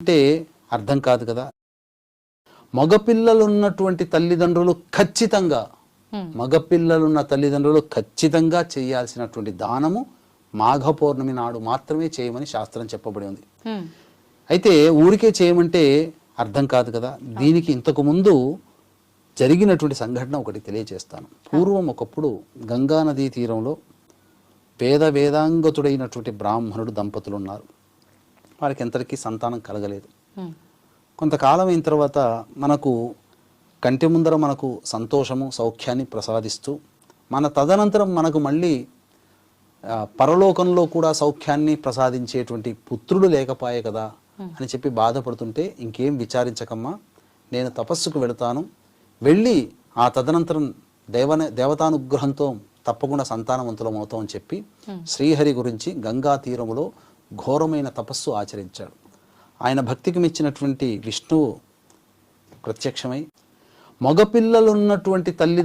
అంటే అర్థం కాదు కదా. మగపిల్లలున్నటువంటి తల్లిదండ్రులు ఖచ్చితంగా చేయాల్సినటువంటి దానము మాఘ పౌర్ణమి నాడు మాత్రమే చేయమని శాస్త్రం చెప్పబడి ఉంది. అయితే ఊరికే చేయమంటే అర్థం కాదు కదా. దీనికి ఇంతకు ముందు జరిగినటువంటి సంఘటన ఒకటి తెలియజేస్తాను. పూర్వం ఒకప్పుడు గంగా నదీ తీరంలో వేదాంగతుడైనటువంటి బ్రాహ్మణుడు దంపతులు ఉన్నారు. వారికి ఎంతటికీ సంతానం కలగలేదు. కొంతకాలం అయిన తర్వాత మనకు కంటి ముందర మనకు సంతోషము సౌఖ్యాన్ని ప్రసాదిస్తూ మన తదనంతరం మనకు మళ్ళీ పరలోకంలో కూడా సౌఖ్యాన్ని ప్రసాదించేటువంటి పుత్రుడు లేకపోయే కదా అని చెప్పి బాధపడుతుంటే, ఇంకేం విచారించకమ్మా, నేను తపస్సుకు వెళతాను, వెళ్ళి ఆ తదనంతరం దేవతానుగ్రహంతో తప్పకుండా సంతానవంతులం అవుతాం అని చెప్పి శ్రీహరి గురించి గంగా తీరములో ఘోరమైన తపస్సు ఆచరించాడు. ఆయన భక్తికి మెచ్చినటువంటి విష్ణువు ప్రత్యక్షమై మగపిల్లలున్నటువంటి తల్లి